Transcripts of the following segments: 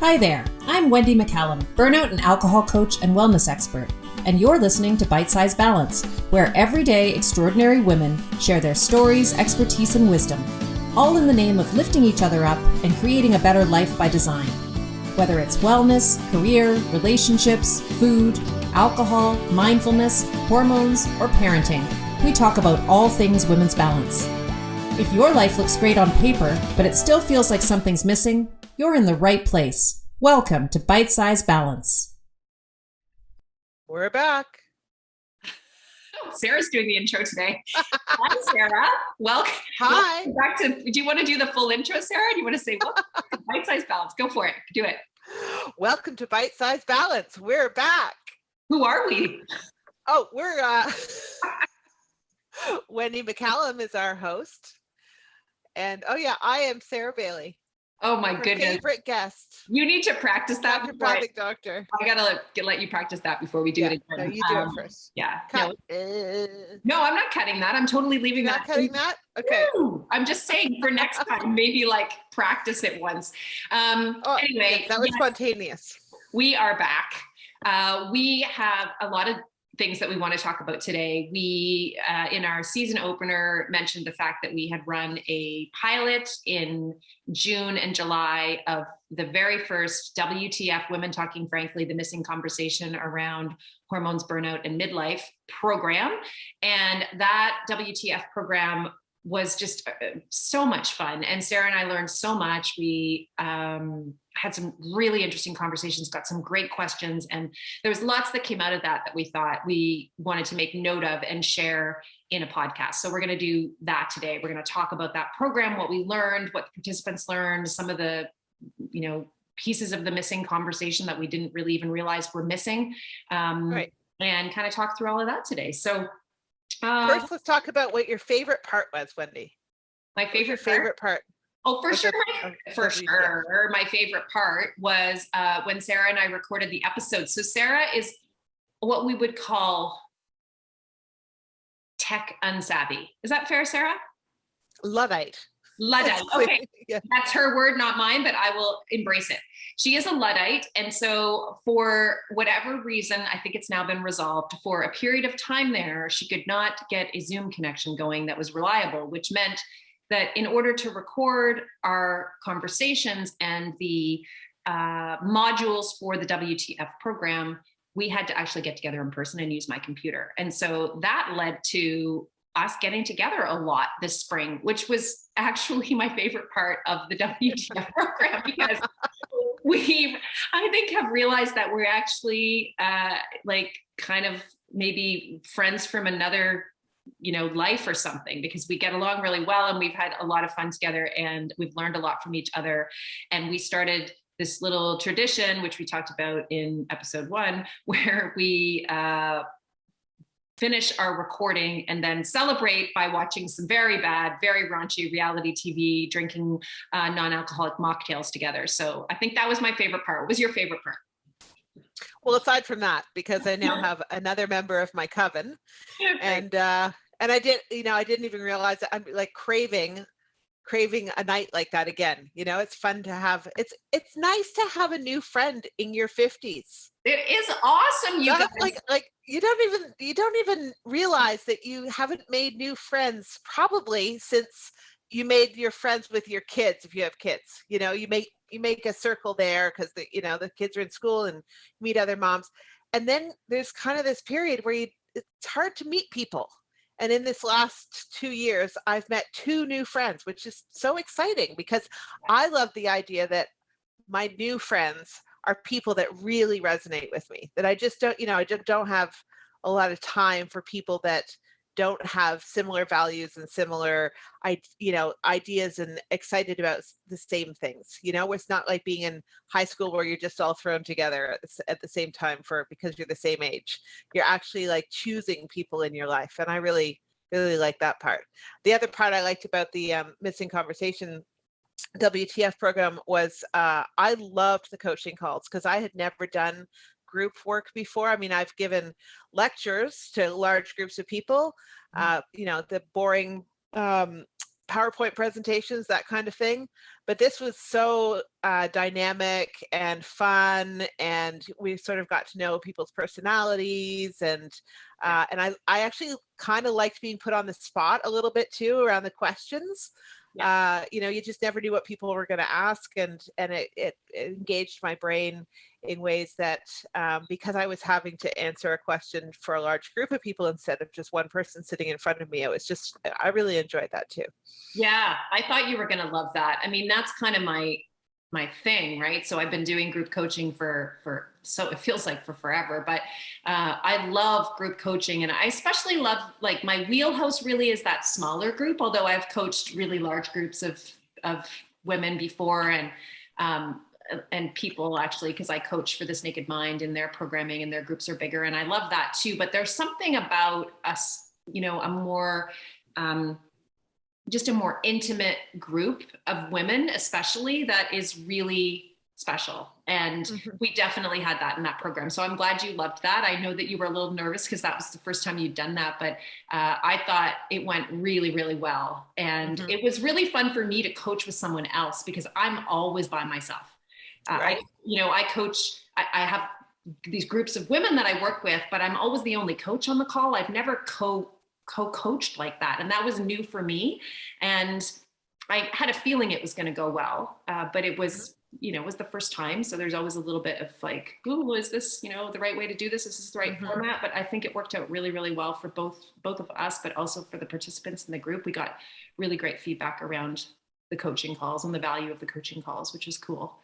Hi there, I'm Wendy McCallum, burnout and alcohol coach and wellness expert, and you're listening to Bite Size Balance, where everyday extraordinary women share their stories, expertise, and wisdom, all in the name of lifting each other up and creating a better life by design. Whether it's wellness, career, relationships, food, alcohol, mindfulness, hormones, or parenting, we talk about all things women's balance. If your life looks great on paper, but it still feels like something's missing, you're in the right place. Welcome to Bite Size Balance. We're back. Sarah's doing the intro today. Hi, Sarah. Welcome. Hi. Welcome back to. Do you want to do the full intro, Sarah? Do you want to say welcome to Bite Size Balance? Go for it. Do it. Welcome to Bite Size Balance. We're back. Who are we? Oh, we're Wendy McCallum is our host, and I am Sarah Bailey. Oh my goodness! Favorite guest. You need to practice that. Pelvic doctor. I gotta let you practice that before we do it again. No, you do it first. Yeah. Cut. No, I'm not cutting that. I'm totally leaving that. Not cutting that. Okay. Woo! I'm just saying for next time, maybe like practice it once. Anyway, yes, that was spontaneous. We are back. We have a lot of things that we want to talk about today. We, in our season opener, mentioned the fact that we had run a pilot in June and July of the very first WTF Women Talking Frankly, the Missing Conversation Around Hormones, Burnout, and Midlife program. And that WTF program was just so much fun. And Sarah and I learned so much. We had some really interesting conversations, got some great questions. And there was lots that came out of that we thought we wanted to make note of and share in a podcast. So we're going to do that today. We're going to talk about that program, what we learned, what the participants learned, some of the, pieces of the missing conversation that we didn't really even realize were missing, right. And kind of talk through all of that today. So first, let's talk about what your favorite part was, Wendy. My favorite part? Oh, for sure. My favorite part was when Sarah and I recorded the episode. So Sarah is what we would call tech unsavvy. Is that fair, Sarah? Luddite. Okay. Yeah. That's her word, not mine, but I will embrace it. She is a Luddite. And so for whatever reason, I think it's now been resolved, for a period of time there, she could not get a Zoom connection going that was reliable, which meant that in order to record our conversations and the modules for the WTF program, we had to actually get together in person and use my computer. And so that led to us getting together a lot this spring, which was actually my favorite part of the WTF program, because we, I think, have realized that we're actually kind of maybe friends from another life or something, because we get along really well and we've had a lot of fun together and we've learned a lot from each other. And we started this little tradition, which we talked about in episode 1, where we finish our recording and then celebrate by watching some very bad, very raunchy reality TV, drinking non-alcoholic mocktails together. So I think that was my favorite part. What was your favorite part? Well, aside from that, because I now have another member of my coven, and I didn't even realize that I'm like craving a night like that again. It's fun to have. It's nice to have a new friend in your 50s. It is awesome. You guys. Like you don't even realize that you haven't made new friends probably since you made your friends with your kids. If you have kids, you make a circle there because the kids are in school and meet other moms. And then there's kind of this period where it's hard to meet people. And in this last 2 years, I've met 2 new friends, which is so exciting because I love the idea that my new friends are people that really resonate with me, that I just don't, I just don't have a lot of time for people that don't have similar values and similar, ideas and excited about the same things. It's not like being in high school where you're just all thrown together at the same time because you're the same age. You're actually like choosing people in your life. And I really, really like that part. The other part I liked about the Missing Conversation WTF program was I loved the coaching calls because I had never done group work before. I mean, I've given lectures to large groups of people, the boring PowerPoint presentations, that kind of thing. But this was so dynamic and fun, and we sort of got to know people's personalities, and I actually kind of liked being put on the spot a little bit too around the questions. You just never knew what people were going to ask, and it engaged my brain in ways that because I was having to answer a question for a large group of people instead of just one person sitting in front of me, I really enjoyed that too. Yeah, I thought you were going to love that. I mean, that's kind of my thing, right? So I've been doing group coaching for so it feels like for forever, but I love group coaching, and I especially love, like, my wheelhouse really is that smaller group, although I've coached really large groups of women before, and people, actually, because I coach for This Naked Mind, and their programming and their groups are bigger, and I love that too. But there's something about us, a more just a more intimate group of women, especially, that is really special. And we definitely had that in that program. So I'm glad you loved that. I know that you were a little nervous because that was the first time you'd done that, but I thought it went really, really well. And it was really fun for me to coach with someone else, because I'm always by myself. Right. I coach, I have these groups of women that I work with, but I'm always the only coach on the call. I've never co-coached like that. And that was new for me. And I had a feeling it was going to go well, but it was, it was the first time. So there's always a little bit of like, ooh, is this, the right way to do this? Is this the right format? But I think it worked out really, really well for both of us, but also for the participants in the group. We got really great feedback around the coaching calls and the value of the coaching calls, which was cool.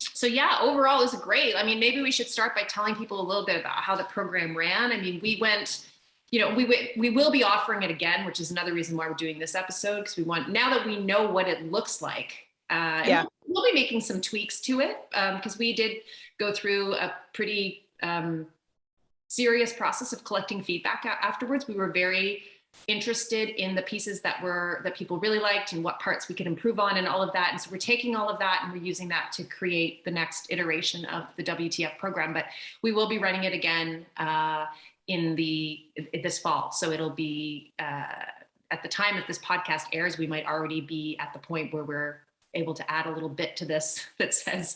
So yeah, overall it was great. I mean, maybe we should start by telling people a little bit about how the program ran. I mean, we went, we will be offering it again, which is another reason why we're doing this episode, because we want, now that we know what it looks like, we'll be making some tweaks to it, because we did go through a pretty serious process of collecting feedback afterwards. We were very interested in the pieces that people really liked and what parts we could improve on and all of that. And so we're taking all of that and we're using that to create the next iteration of the WTF program. But we will be running it again in this fall. So it'll be at the time that this podcast airs, we might already be at the point where we're able to add a little bit to this that says,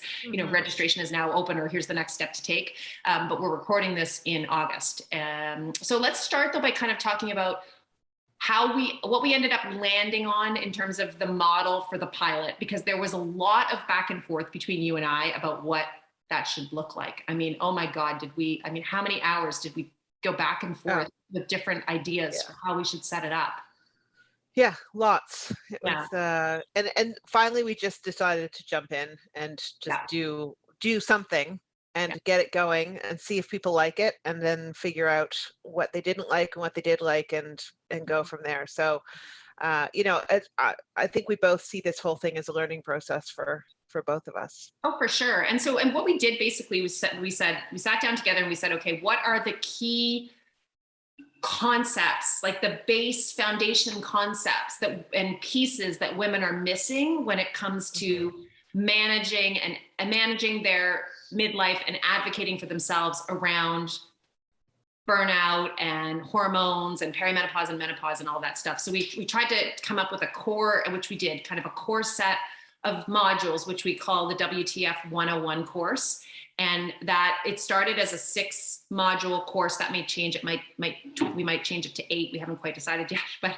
registration is now open, or here's the next step to take. But we're recording this in August. So let's start though by kind of talking about what we ended up landing on in terms of the model for the pilot, because there was a lot of back and forth between you and I about what that should look like. I mean, oh my God, how many hours did we go back and forth with different ideas for how we should set it up? Yeah, lots. It was, and finally we just decided to jump in and just do something and get it going and see if people like it, and then figure out what they didn't like and what they did like, and go from there. So, I think we both see this whole thing as a learning process for both of us. Oh, for sure. And what we did basically was we sat down together and we said, okay, what are the key concepts, like the base foundation concepts and pieces that women are missing when it comes to managing their midlife and advocating for themselves around burnout and hormones and perimenopause and menopause and all that stuff. So we tried to come up with a core, which we did, kind of a core set of modules, which we call the WTF 101 course. And that it started as a 6-module course. That may change. We might change it to 8. We haven't quite decided yet, but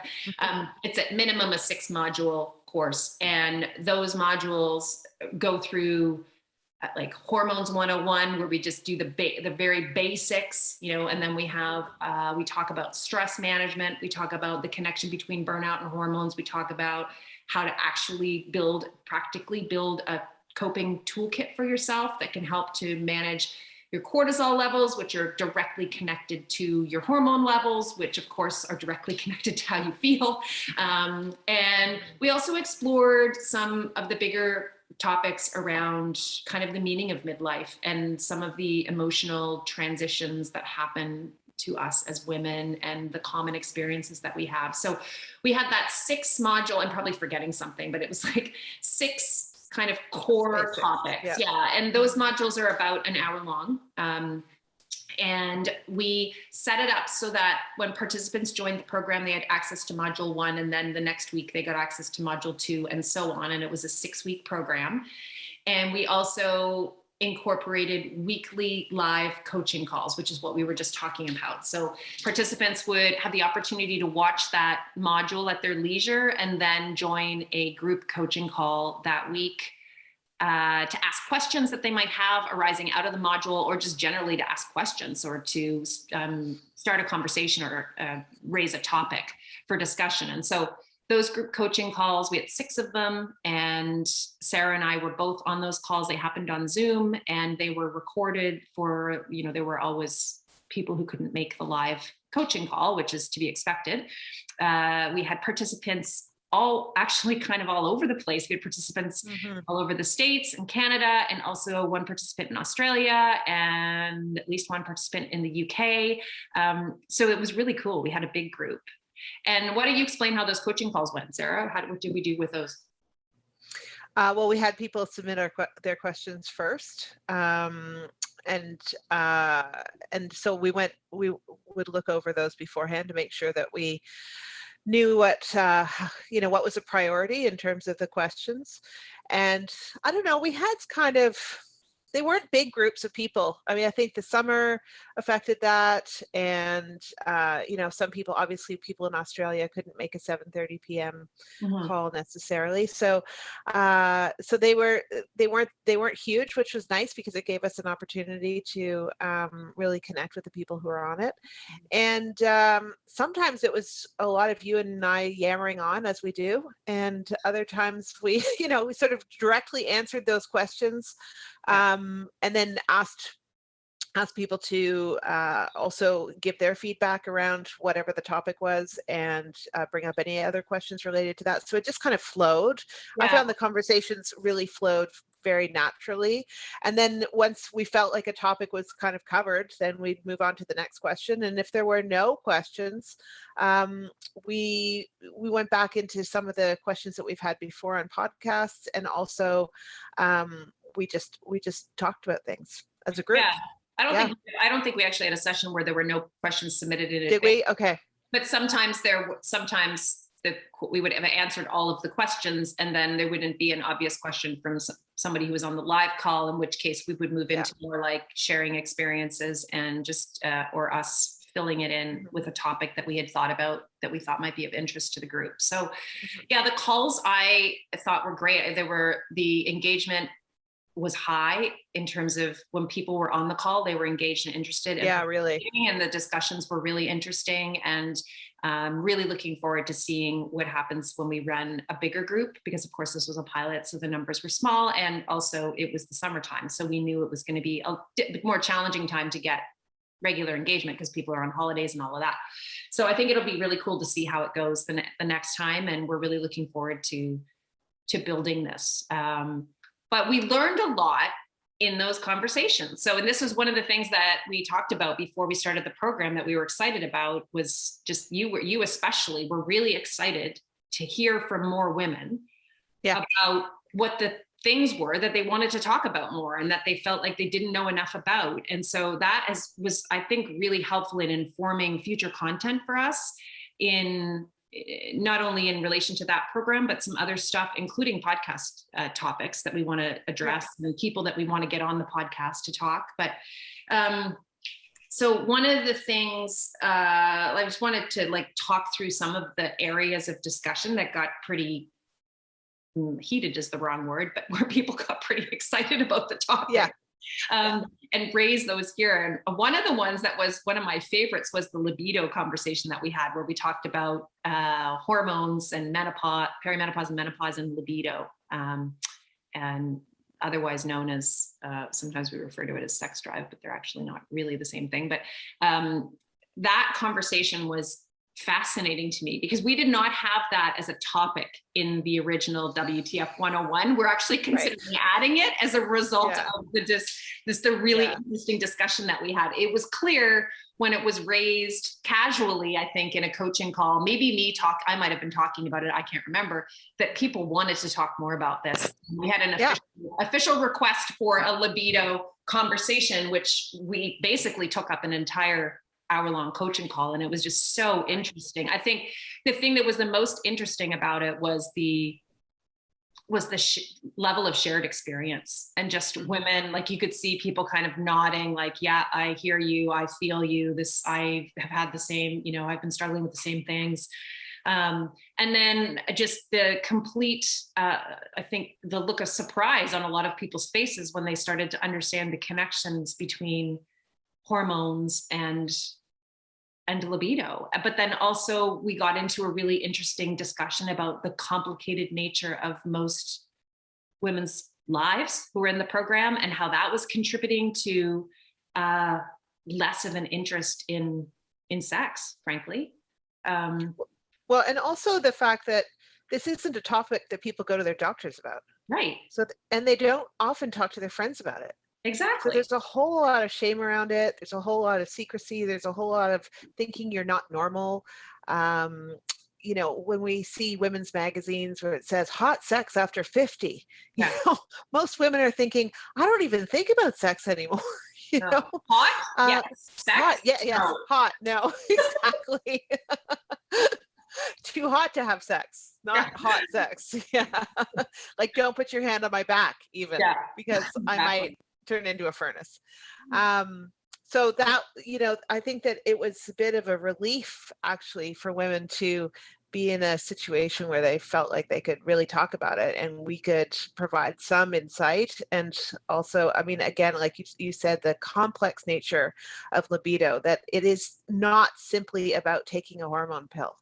it's at minimum a 6-module course. And those modules go through like hormones 101, where we just do the very basics, and then we talk about stress management. We talk about the connection between burnout and hormones. We talk about how to actually practically build a coping toolkit for yourself that can help to manage your cortisol levels, which are directly connected to your hormone levels, which of course are directly connected to how you feel. And we also explored some of the bigger topics around kind of the meaning of midlife and some of the emotional transitions that happen to us as women and the common experiences that we have. So we had that 6-module, I'm probably forgetting something, but it was like 6 kind of core topics. Yeah. And those modules are about an hour long. And we set it up so that when participants joined the program, they had access to module 1, and then the next week they got access to module 2, and so on. And it was a 6-week program. And we also incorporated weekly live coaching calls, which is what we were just talking about. So participants would have the opportunity to watch that module at their leisure and then join a group coaching call that week to ask questions that they might have arising out of the module, or just generally to ask questions or to start a conversation or raise a topic for discussion. And so those group coaching calls, we had 6 of them, and Sarah and I were both on those calls. They happened on Zoom, and they were recorded for, there were always people who couldn't make the live coaching call, which is to be expected. We had participants actually kind of all over the place. We had participants all over the States and Canada, and also one participant in Australia, and at least one participant in the UK. So it was really cool. We had a big group. And why don't you explain how those coaching calls went, Sarah? what did we do with those? Well, we had people submit their questions first. And so we would look over those beforehand to make sure that we knew what was a priority in terms of the questions. And I don't know, we had they weren't big groups of people. I mean, I think the summer affected that. And, some people, obviously people in Australia couldn't make a 7:30 p.m. call necessarily. So they weren't huge, which was nice because it gave us an opportunity to really connect with the people who are on it. And sometimes it was a lot of you and I yammering on, as we do. And other times we sort of directly answered those questions. And then asked people to also give their feedback around whatever the topic was, and bring up any other questions related to that. So it just kind of flowed. Yeah. I found the conversations really flowed very naturally. And then once we felt like a topic was kind of covered, then we'd move on to the next question. And if there were no questions, we went back into some of the questions that we've had before on podcasts, and also we just talked about things as a group. Yeah. I don't think we actually had a session where there were no questions submitted in it. Did we? Okay. But sometimes we would have answered all of the questions, and then there wouldn't be an obvious question from somebody who was on the live call, in which case we would move into more like sharing experiences and just or us filling it in with a topic that we had thought about that we thought might be of interest to the group. So yeah, the calls I thought were great. The engagement was high in terms of when people were on the call, they were engaged and interested. Yeah, really. And the discussions were really interesting, and really looking forward to seeing what happens when we run a bigger group, because of course this was a pilot, so the numbers were small, and also it was the summertime. So we knew it was going to be a more challenging time to get regular engagement because people are on holidays and all of that. So I think it'll be really cool to see how it goes the next time. And we're really looking forward to building this. But we learned a lot in those conversations. So, and this was one of the things that we talked about before we started the program that we were excited about, was just you especially were really excited to hear from more women about what the things were that they wanted to talk about more, and that they felt like they didn't know enough about. And so that was, I think, really helpful in informing future content for us, in not only in relation to that program, but some other stuff, including podcast topics that we want to address, and people that we want to get on the podcast to talk. But so one of the things I just wanted to talk through some of the areas of discussion that got pretty heated is the wrong word, but where people got pretty excited about the topic. And raise those here. And one of the ones that was one of my favorites was the libido conversation that we had, where we talked about hormones and menopause, perimenopause and menopause, and libido, and otherwise known as, sometimes we refer to it as sex drive, but they're actually not really the same thing. But that conversation was fascinating to me, because we did not have that as a topic in the original WTF 101. We're actually considering adding it as a result of the really interesting discussion that we had. It was clear when it was raised casually, I think in a coaching call, maybe I might have been talking about it, I can't remember, that people wanted to talk more about this. We had an official request for a libido conversation, which we basically took up an entire hour-long coaching call. And it was just so interesting. I think the thing that was the most interesting about it was the level of shared experience, and just women, like you could see people kind of nodding, like, yeah, I hear you. I feel you. I have had the same, I've been struggling with the same things. And then just the complete, I think the look of surprise on a lot of people's faces when they started to understand the connections between hormones and libido. But then also we got into a really interesting discussion about the complicated nature of most women's lives who were in the program, and how that was contributing to less of an interest in sex, frankly. Well, and also the fact that this isn't a topic that people go to their doctors about. Right. So, and they don't often talk to their friends about it. Exactly. So there's a whole lot of shame around it. There's a whole lot of secrecy. There's a whole lot of thinking you're not normal. When we see women's magazines where it says hot sex after 50, most women are thinking, I don't even think about sex anymore. Hot? Yes. Sex? Hot. Yeah. No. Hot. No, exactly. Too hot to have sex, not hot sex. Yeah. Like, don't put your hand on my back even, because exactly. I might turn into a furnace. So that, I think that it was a bit of a relief actually for women to be in a situation where they felt like they could really talk about it, and we could provide some insight. And also, I mean, again, like you said, the complex nature of libido, that it is not simply about taking a hormone pill.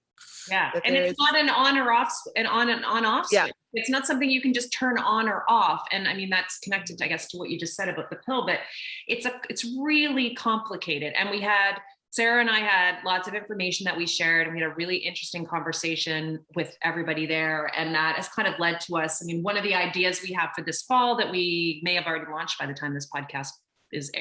Yeah. And it's not an on or off, an on and on off switch. It's not something you can just turn on or off. And I mean, that's connected, I guess, to what you just said about the pill, but it's really complicated. And Sarah and I had lots of information that we shared, and we had a really interesting conversation with everybody there. And that has kind of led to us. I mean, one of the ideas we have for this fall that we may have already launched by the time this podcast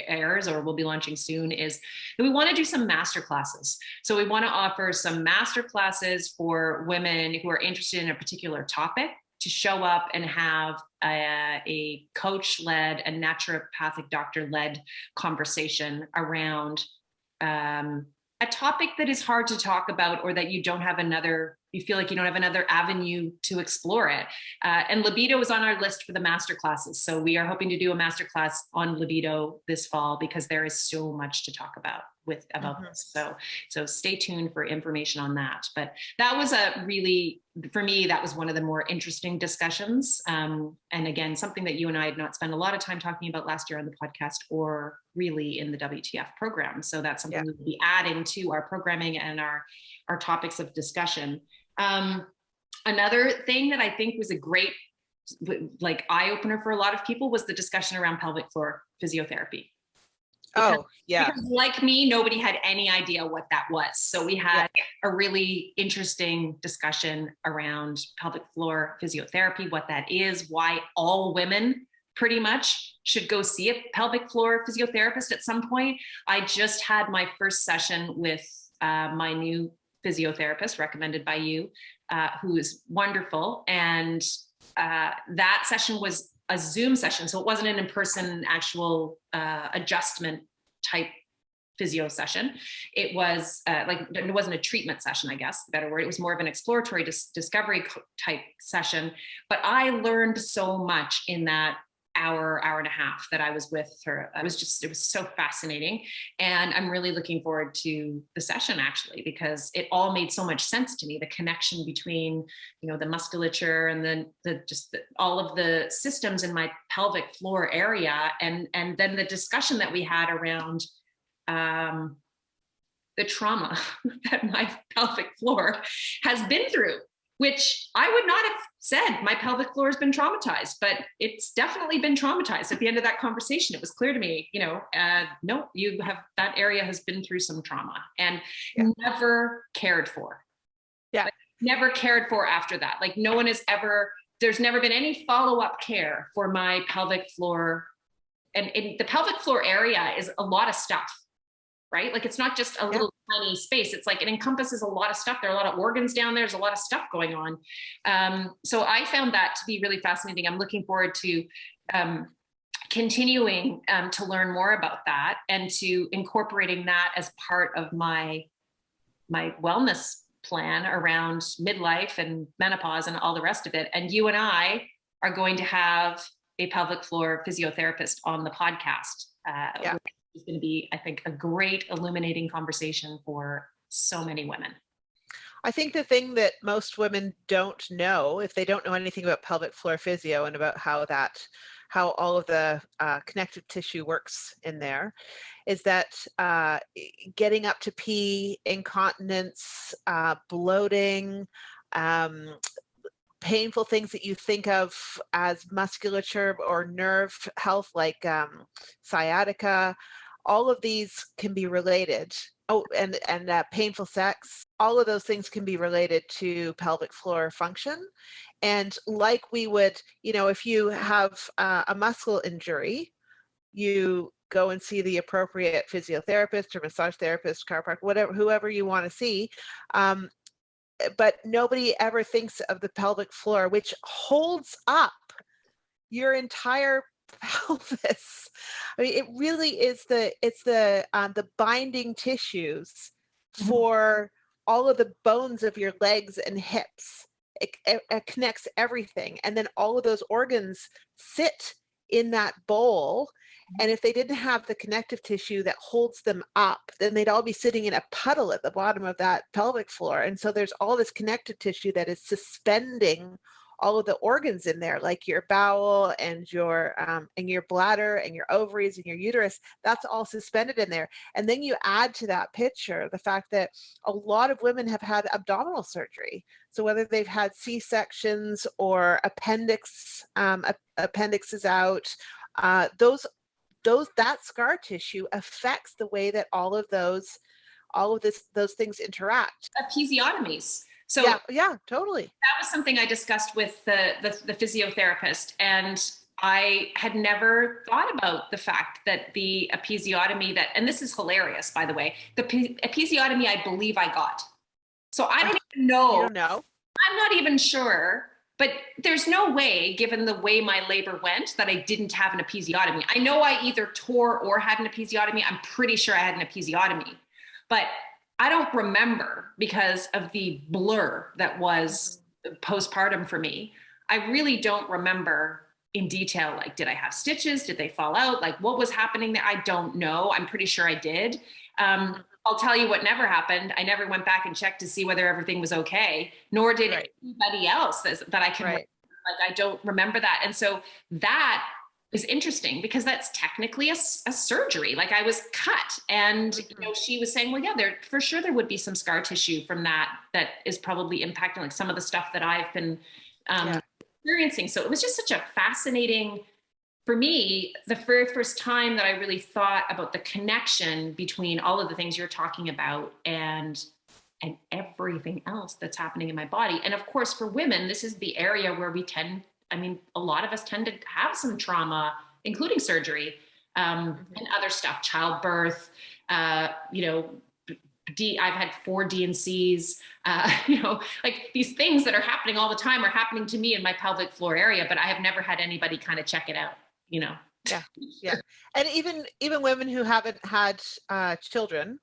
airs, or we'll be launching soon, is that we want to do some master classes. So we want to offer some master classes for women who are interested in a particular topic to show up and have a coach-led and naturopathic doctor-led conversation around a topic that is hard to talk about, or that you feel like you don't have another avenue to explore it. And libido is on our list for the master classes. So we are hoping to do a master class on libido this fall, because there is so much to talk about this. So stay tuned for information on that. But that was for me, that was one of the more interesting discussions. And again, something that you and I had not spent a lot of time talking about last year on the podcast, or really in the WTF program. So that's something we'll be adding to our programming and our topics of discussion. Another thing that I think was a great eye-opener for a lot of people was the discussion around pelvic floor physiotherapy. Because like me, nobody had any idea what that was. So we had a really interesting discussion around pelvic floor physiotherapy, what that is, why all women pretty much should go see a pelvic floor physiotherapist at some point. I just had my first session with my new physiotherapist recommended by you, who is wonderful. And that session was a Zoom session. So it wasn't an in-person actual adjustment type physio session. It was it wasn't a treatment session, I guess, the better word. It was more of an exploratory discovery type session. But I learned so much in that hour and a half that I was with her. It was so fascinating. And I'm really looking forward to the session, actually, because it all made so much sense to me. The connection between, the musculature and then all of the systems in my pelvic floor area. And then the discussion that we had around the trauma that my pelvic floor has been through, which I would not have said my pelvic floor has been traumatized, but it's definitely been traumatized. At the end of that conversation, it was clear to me, no, that area has been through some trauma and never cared for. Yeah. Never cared for after that. Like no one has there's never been any follow-up care for my pelvic floor. And the pelvic floor area is a lot of stuff, right? Like it's not just a little tiny space. It's like it encompasses a lot of stuff. There are a lot of organs down there. There's a lot of stuff going on. So I found that to be really fascinating. I'm looking forward to continuing to learn more about that and to incorporating that as part of my wellness plan around midlife and menopause and all the rest of it. And you and I are going to have a pelvic floor physiotherapist on the podcast, which is going to be, I think, a great illuminating conversation for so many women. I think the thing that most women don't know, if they don't know anything about pelvic floor physio and about how all of the connective tissue works in there, is that getting up to pee, incontinence, bloating, painful things that you think of as musculature or nerve health, like sciatica, all of these can be related. Oh, and painful sex, all of those things can be related to pelvic floor function. And like we would, if you have a muscle injury, you go and see the appropriate physiotherapist or massage therapist, chiropractor, whoever you want to see. But nobody ever thinks of the pelvic floor, which holds up your entire pelvis. I mean, it really is the binding tissues for all of the bones of your legs and hips. It connects everything, and then all of those organs sit in that bowl. And if they didn't have the connective tissue that holds them up, then they'd all be sitting in a puddle at the bottom of that pelvic floor. And so there's all this connective tissue that is suspending all of the organs in there, like your bowel and your bladder and your ovaries and your uterus. That's all suspended in there. And then you add to that picture the fact that a lot of women have had abdominal surgery. So whether they've had C-sections or appendix is out, that scar tissue affects the way that all of those things interact. Episiotomies. So yeah, totally. That was something I discussed with the physiotherapist, and I had never thought about the fact that the episiotomy and this is hilarious, by the way, the episiotomy I believe I got. So I don't even know. You don't know? I'm not even sure, but there's no way, given the way my labor went, that I didn't have an episiotomy. I know I either tore or had an episiotomy. I'm pretty sure I had an episiotomy, but I don't remember because of the blur that was postpartum for me. I really don't remember in detail, like, did I have stitches? Did they fall out? Like, what was happening there? I don't know. I'm pretty sure I did. I'll tell you what never happened. I never went back and checked to see whether everything was okay, nor did anybody else that I can remember. Like, I don't remember that. And so that is interesting because that's technically a surgery. Like, I was cut, and she was saying, well, yeah, for sure there would be some scar tissue from that is probably impacting like some of the stuff that I've been experiencing. So it was just such a fascinating, for me, the very first time that I really thought about the connection between all of the things you're talking about and everything else that's happening in my body. And of course, for women, this is the area where a lot of us tend to have some trauma, including surgery, and other stuff, childbirth, I've had 4 D&Cs, like these things that are happening all the time are happening to me in my pelvic floor area, but I have never had anybody kind of check it out, Yeah. And even women who haven't had children,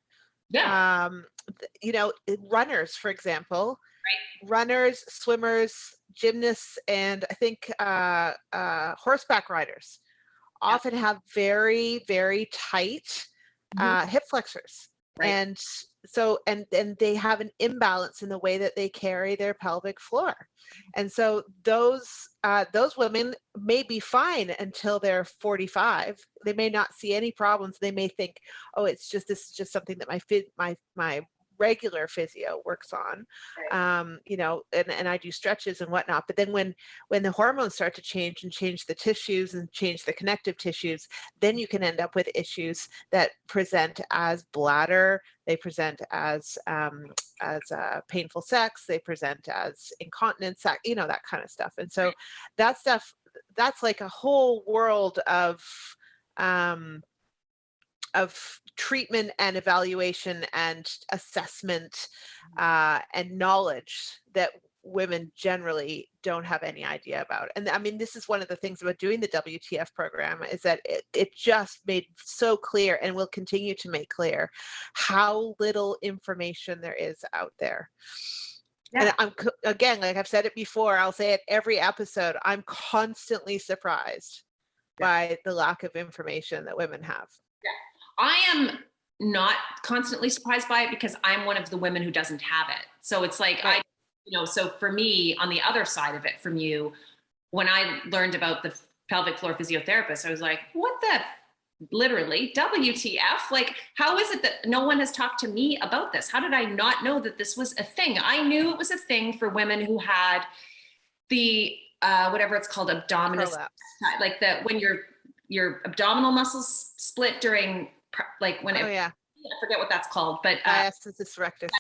runners, for example, runners, swimmers, gymnasts, and I think horseback riders often have very, very tight hip flexors. And so, and they have an imbalance in the way that they carry their pelvic floor. And so those women may be fine until they're 45. They may not see any problems. They may think, oh, this is just something that my regular physio works on, and I do stretches and whatnot. But then when the hormones start to change the tissues and change the connective tissues, then you can end up with issues that present as bladder, they present as painful sex, they present as incontinence, that kind of stuff. And so that stuff, that's like a whole world of treatment and evaluation and assessment and knowledge that women generally don't have any idea about. And I mean, this is one of the things about doing the WTF program, is that it just made so clear, and will continue to make clear, how little information there is out there. Yeah. And again, like I've said it before, I'll say it every episode, I'm constantly surprised by the lack of information that women have. Yeah. I am not constantly surprised by it because I'm one of the women who doesn't have it. So it's like, right. So for me, on the other side of it from you, when I learned about the pelvic floor physiotherapist, I was like, what the, literally, WTF? Like, how is it that no one has talked to me about this? How did I not know that this was a thing? I knew it was a thing for women who had the, whatever it's called, abdominal, like when your abdominal muscles split during, like when I forget what that's called, but diastasis rectus.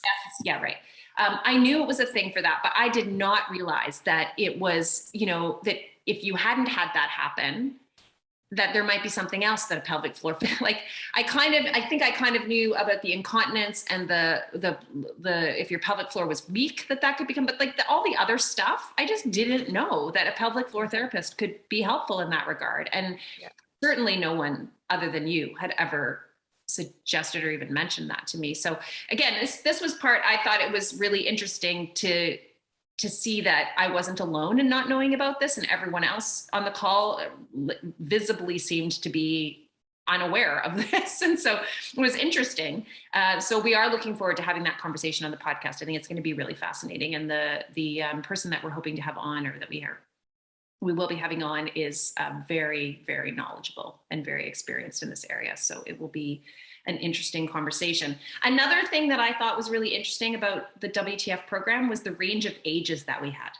Yeah, right. I knew it was a thing for that, but I did not realize that it was, that if you hadn't had that happen, that there might be something else that a pelvic floor, like I think I kind of knew about the incontinence and the if your pelvic floor was weak, that could become, but like all the other stuff, I just didn't know that a pelvic floor therapist could be helpful in that regard. And certainly no one other than you had ever suggested or even mentioned that to me. So again, this was part, I thought it was really interesting to see that I wasn't alone in not knowing about this, and everyone else on the call visibly seemed to be unaware of this. And so it was interesting. So we are looking forward to having that conversation on the podcast. I think it's going to be really fascinating. And the person that we're hoping to have on, or that we will be having on, is very, very knowledgeable and very experienced in this area. So it will be an interesting conversation. Another thing that I thought was really interesting about the WTF program was the range of ages that we had.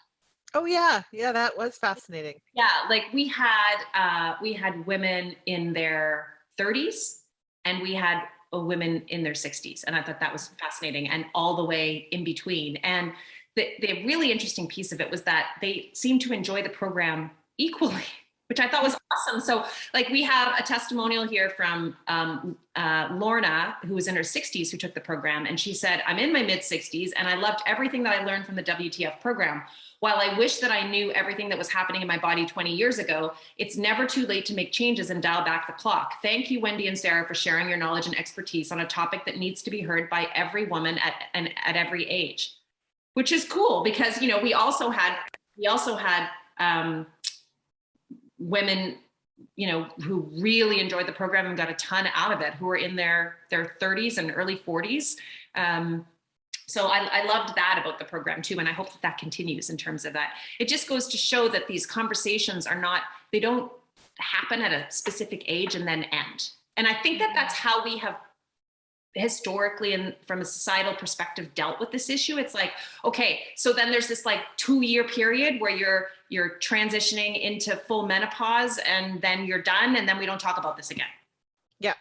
Oh yeah. Yeah, that was fascinating. Yeah, like we had women in their 30s and we had women in their 60s. And I thought that was fascinating, and all the way in between. And the really interesting piece of it was that they seemed to enjoy the program equally, which I thought was awesome. So like we have a testimonial here from Lorna, who was in her 60s, who took the program. And she said, I'm in my mid 60s and I loved everything that I learned from the WTF program. While I wish that I knew everything that was happening in my body 20 years ago, it's never too late to make changes and dial back the clock. Thank you, Wendy and Sarah, for sharing your knowledge and expertise on a topic that needs to be heard by every woman at every age. Which is cool because, we also had women, who really enjoyed the program and got a ton out of it, who were in their 30s and early 40s. So I loved that about the program too. And I hope that continues in terms of that. It just goes to show that these conversations they don't happen at a specific age and then end. And I think that that's how we have historically and from a societal perspective dealt with this issue. It's like, okay, so then there's this like 2-year period where you're transitioning into full menopause, and then you're done, and then we don't talk about this again. Yeah.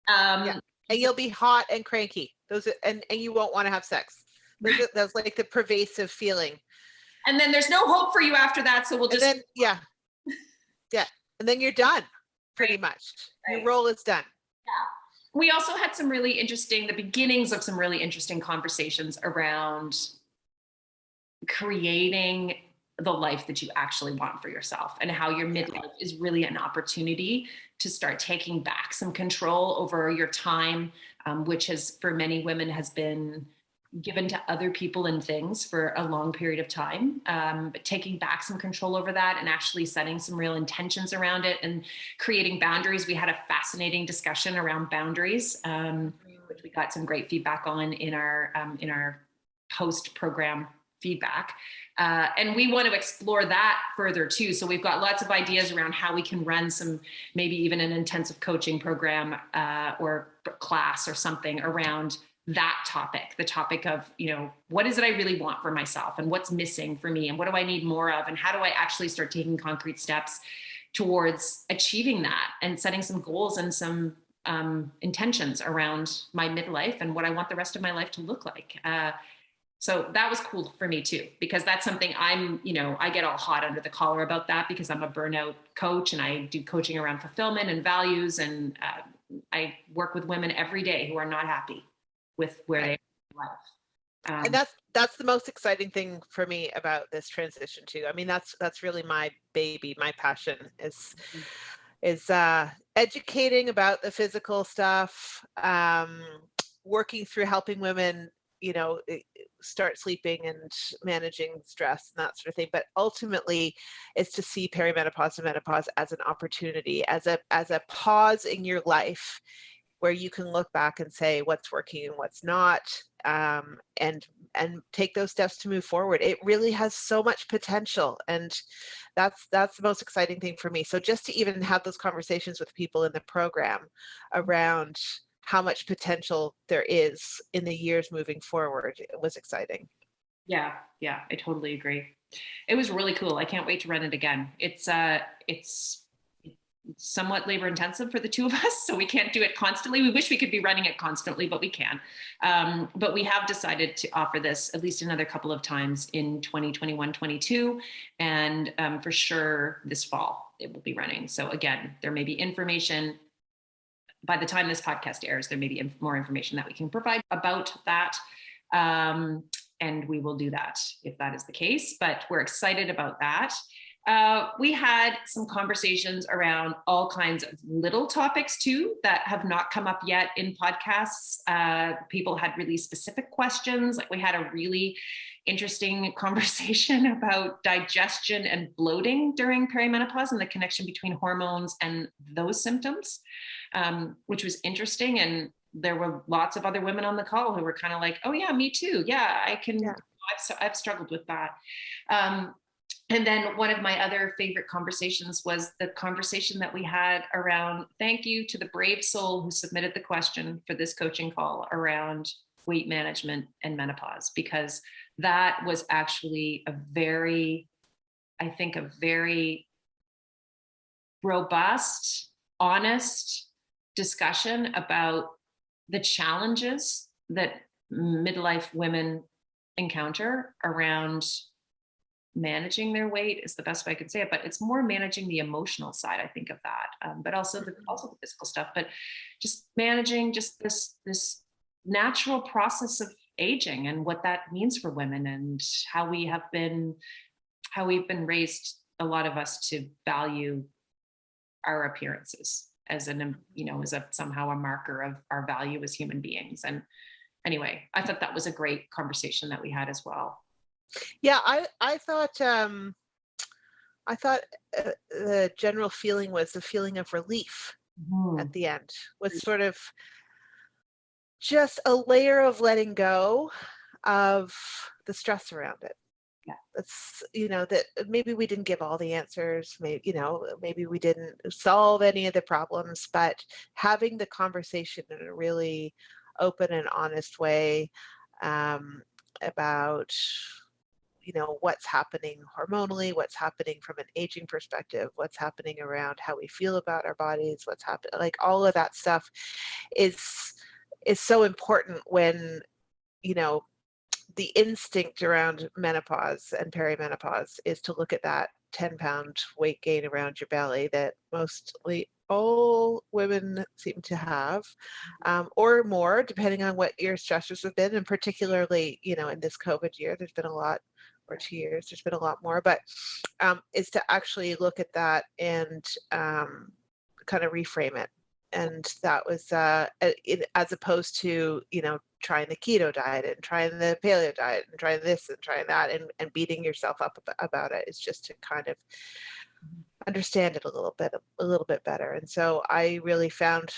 And you'll be hot and cranky. And you won't want to have sex. That's like the pervasive feeling. And then there's no hope for you after that. So we'll just yeah. And then you're done, pretty much. Right. Your role is done. Yeah. We also had the beginnings of some really interesting conversations around creating the life that you actually want for yourself, and how your midlife is really an opportunity to start taking back some control over your time, which for many women has been given to other people and things for a long period of time, but taking back some control over that and actually setting some real intentions around it and creating boundaries. We had a fascinating discussion around boundaries, which we got some great feedback on in our post-program feedback. And we want to explore that further too. So we've got lots of ideas around how we can run maybe even an intensive coaching program or class or something around that topic, the topic of, what is it I really want for myself, and what's missing for me, and what do I need more of, and how do I actually start taking concrete steps towards achieving that, and setting some goals and some intentions around my midlife and what I want the rest of my life to look like. So that was cool for me too, because that's something I get all hot under the collar about that, because I'm a burnout coach and I do coaching around fulfillment and values. And I work with women every day who are not happy with where they are in life. And that's the most exciting thing for me about this transition too. I mean, that's really my baby, my passion is educating about the physical stuff, working through helping women, start sleeping and managing stress and that sort of thing. But ultimately, it's to see perimenopause and menopause as an opportunity, as a pause in your life where you can look back and say what's working and what's not, and take those steps to move forward. It really has so much potential, and that's the most exciting thing for me. So just to even have those conversations with people in the program around how much potential there is in the years moving forward, it was exciting. Yeah, I totally agree. It was really cool. I can't wait to run it again. It's somewhat labor intensive for the two of us, so we can't do it constantly. We wish we could be running it constantly, but we can. But we have decided to offer this at least another couple of times in 2021, 22, and for sure this fall it will be running. So again, there may be information by the time this podcast airs. There may be more information that we can provide about that. And we will do that if that is the case, but we're excited about that. We had some conversations around all kinds of little topics too that have not come up yet in podcasts. People had really specific questions. Like we had a really interesting conversation about digestion and bloating during perimenopause and the connection between hormones and those symptoms, which was interesting. And there were lots of other women on the call who were kind of like, oh yeah, me too. Yeah, I can, yeah. I've struggled with that. And then one of my other favorite conversations was the conversation that we had around, thank you to the brave soul who submitted the question for this coaching call around weight management and menopause, because that was actually a very robust, honest discussion about the challenges that midlife women encounter around managing their weight is the best way I could say it, but it's more managing the emotional side, I think, of that, but also the physical stuff, but just managing just this natural process of aging and what that means for women, and how we've been raised, a lot of us, to value our appearances as somehow a marker of our value as human beings. And anyway, I thought that was a great conversation that we had as well. Yeah, I thought the general feeling was the feeling of relief at the end, was sort of just a layer of letting go of the stress around it. Yeah, it's that maybe we didn't give all the answers, maybe we didn't solve any of the problems, but having the conversation in a really open and honest way about what's happening hormonally, what's happening from an aging perspective, what's happening around how we feel about our bodies, what's happening, like all of that stuff is so important when, the instinct around menopause and perimenopause is to look at that 10-pound weight gain around your belly that mostly all women seem to have, or more, depending on what your stressors have been. And particularly, in this COVID year, there's been a lot, or 2 years, there's been a lot more, but is to actually look at that and kind of reframe it. And that was as opposed to, trying the keto diet and trying the paleo diet and trying this and trying that and beating yourself up about it. Is just to kind of understand it a little bit better. And so I really found,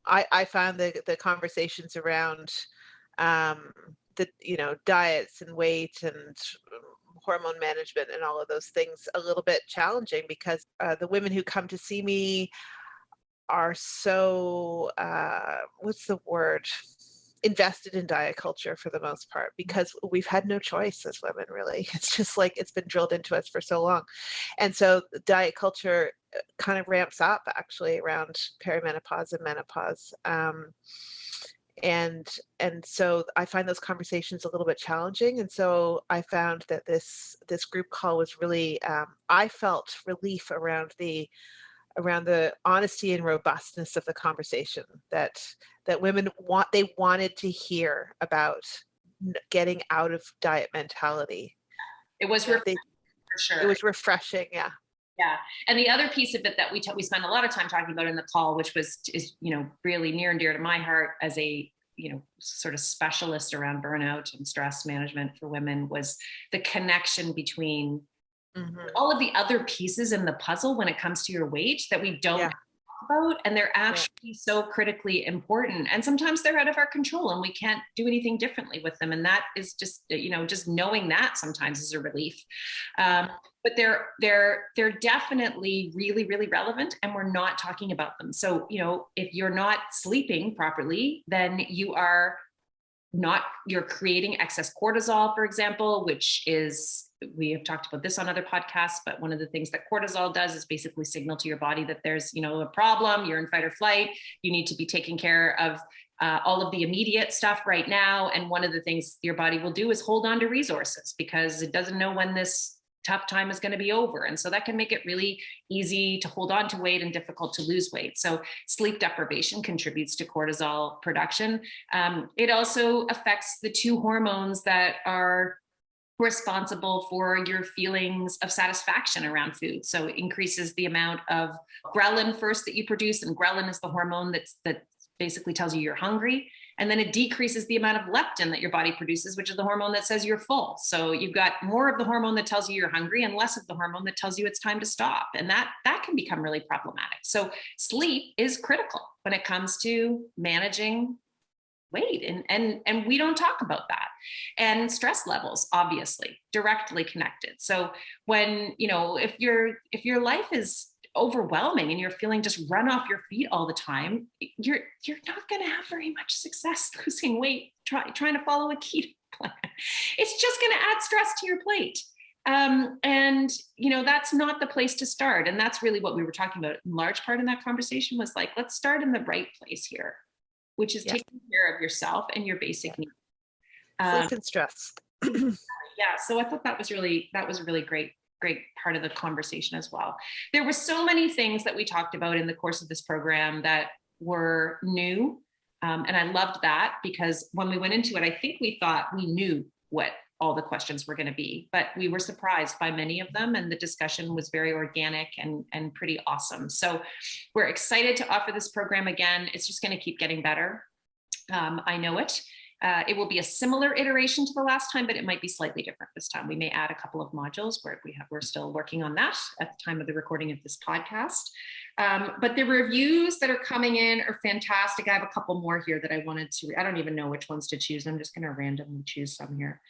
I found the conversations around the diets and weight and hormone management and all of those things a little bit challenging, because the women who come to see me are so what's the word, invested in diet culture for the most part, because we've had no choice as women, really. It's just like it's been drilled into us for so long. And so diet culture kind of ramps up actually around perimenopause and menopause. And so I find those conversations a little bit challenging. And so I found that this group call was really, I felt relief around the around the honesty and robustness of the conversation that women wanted to hear about getting out of diet mentality. It was for sure. It was refreshing. Yeah. Yeah. And the other piece of it that we spent a lot of time talking about in the call, which is, really near and dear to my heart as a, sort of specialist around burnout and stress management for women, was the connection between all of the other pieces in the puzzle when it comes to your weight that we don't talk about. And they're actually so critically important. And sometimes they're out of our control and we can't do anything differently with them. And that is just, just knowing that sometimes is a relief. But they're definitely really, really relevant, and we're not talking about them. So, if you're not sleeping properly, then you're creating excess cortisol, for example, which is, we have talked about this on other podcasts, but one of the things that cortisol does is basically signal to your body that there's, a problem, you're in fight or flight, you need to be taking care of all of the immediate stuff right now. And one of the things your body will do is hold on to resources because it doesn't know when this tough time is going to be over. And so that can make it really easy to hold on to weight and difficult to lose weight. So sleep deprivation contributes to cortisol production. It also affects the two hormones that are responsible for your feelings of satisfaction around food. So it increases the amount of ghrelin first that you produce. And ghrelin is the hormone that basically tells you you're hungry. And then it decreases the amount of leptin that your body produces, which is the hormone that says you're full. So you've got more of the hormone that tells you you're hungry and less of the hormone that tells you it's time to stop. And that can become really problematic. So sleep is critical when it comes to managing weight. And we don't talk about that. And stress levels, obviously, directly connected. So when, if your life is overwhelming and you're feeling just run off your feet all the time, you're not going to have very much success losing weight, trying to follow a keto plan. It's just going to add stress to your plate. And that's not the place to start. And that's really what we were talking about in large part in that conversation, was like, let's start in the right place here, which is taking care of yourself and your basic needs. Sleep and stress. So I thought that was really great part of the conversation as well. There were so many things that we talked about in the course of this program that were new. And I loved that, because when we went into it, I think we thought we knew what all the questions were going to be, but we were surprised by many of them. And the discussion was very organic and pretty awesome. So we're excited to offer this program again. It's just going to keep getting better. I know it. It will be a similar iteration to the last time, but it might be slightly different this time. We may add a couple of modules where we're still working on that at the time of the recording of this podcast. But the reviews that are coming in are fantastic. I have a couple more here that I wanted to, I don't even know which ones to choose. I'm just going to randomly choose some here.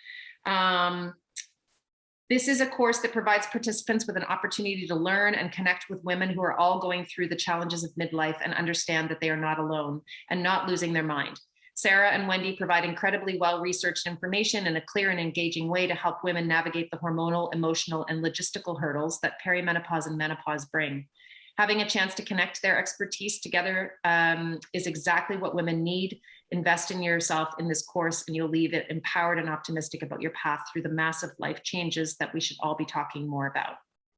This is a course that provides participants with an opportunity to learn and connect with women who are all going through the challenges of midlife and understand that they are not alone and not losing their mind. Sarah and Wendy provide incredibly well-researched information in a clear and engaging way to help women navigate the hormonal, emotional, and logistical hurdles that perimenopause and menopause bring. Having a chance to connect their expertise together is exactly what women need. Invest in yourself in this course, and you'll leave it empowered and optimistic about your path through the massive life changes that we should all be talking more about.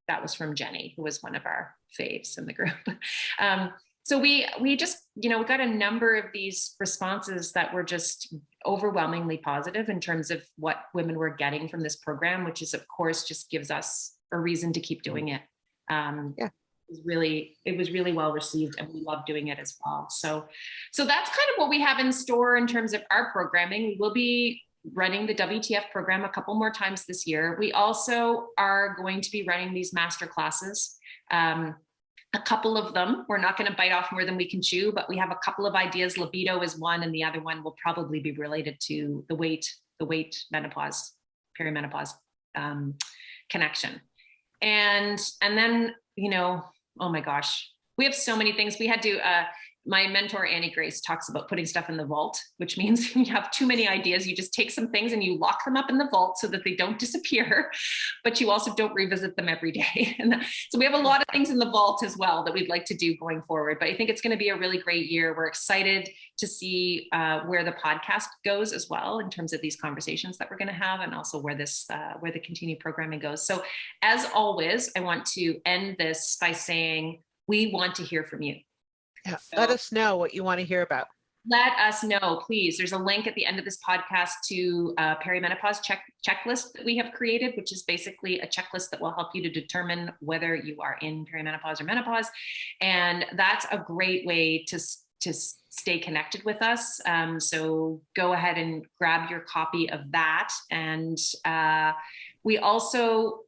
That was from Jenny, who was one of our faves in the group. So we just, we got a number of these responses that were just overwhelmingly positive in terms of what women were getting from this program, which is, of course, just gives us a reason to keep doing it. It was really well received, and we love doing it as well. So that's kind of what we have in store in terms of our programming. We will be running the WTF program a couple more times this year. We also are going to be running these master classes. A couple of them, we're not going to bite off more than we can chew, but we have a couple of ideas. Libido is one, and the other one will probably be related to the weight menopause, perimenopause connection. And then, oh my gosh, we have so many things. We had to, my mentor, Annie Grace, talks about putting stuff in the vault, which means when you have too many ideas, you just take some things and you lock them up in the vault so that they don't disappear, but you also don't revisit them every day. And so we have a lot of things in the vault as well that we'd like to do going forward, but I think it's going to be a really great year. We're excited to see where the podcast goes as well in terms of these conversations that we're going to have, and also where the continued programming goes. So as always, I want to end this by saying, We want to hear from you. Yeah. So, let us know what you want to hear about. Let us know, please. There's a link at the end of this podcast to a perimenopause checklist that we have created, which is basically a checklist that will help you to determine whether you are in perimenopause or menopause. And that's a great way to stay connected with us. So go ahead and grab your copy of that. And we also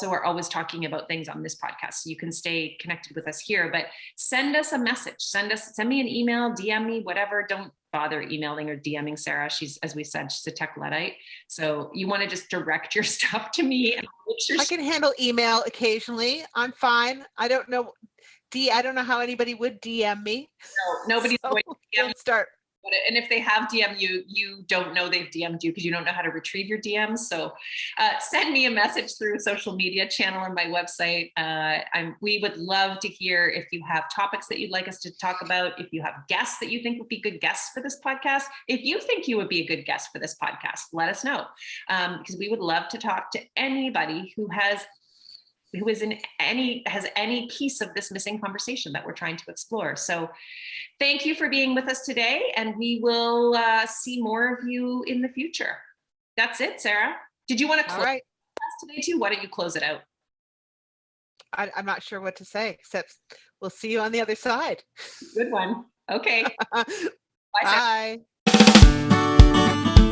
are always talking about things on this podcast, so you can stay connected with us here, but send us a message, send me an email, DM me, whatever. Don't bother emailing or DMing Sarah. She's, as we said, she's a tech Luddite. So you want to just direct your stuff to me. And make sure I can handle email occasionally. I'm fine. I don't know how anybody would DM me. No, nobody's going to DM don't start. And if they have DM you, you don't know they've DM'd you because you don't know how to retrieve your DMs. So send me a message through a social media channel on my website. We would love to hear if you have topics that you'd like us to talk about, if you have guests that you think would be good guests for this podcast. If you think you would be a good guest for this podcast, let us know, because we would love to talk to anybody who has any piece of this missing conversation that we're trying to explore. So thank you for being with us today, and we will see more of you in the future. That's it, Sarah. Did you want to close today too? Why don't you close it out? I'm not sure what to say, except we'll see you on the other side. Good one. Okay. Bye, Bye.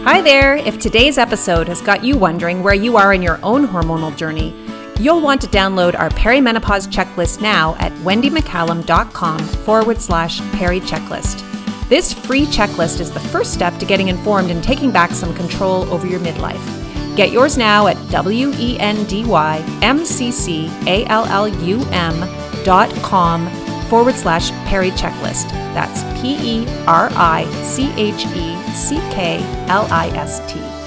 Hi there. If today's episode has got you wondering where you are in your own hormonal journey, you'll want to download our perimenopause checklist now at wendyMcCallum.com/peri-checklist. This free checklist is the first step to getting informed and taking back some control over your midlife. Get yours now at WendyMcCallum.com/peri-checklist. That's PeriCheCklist.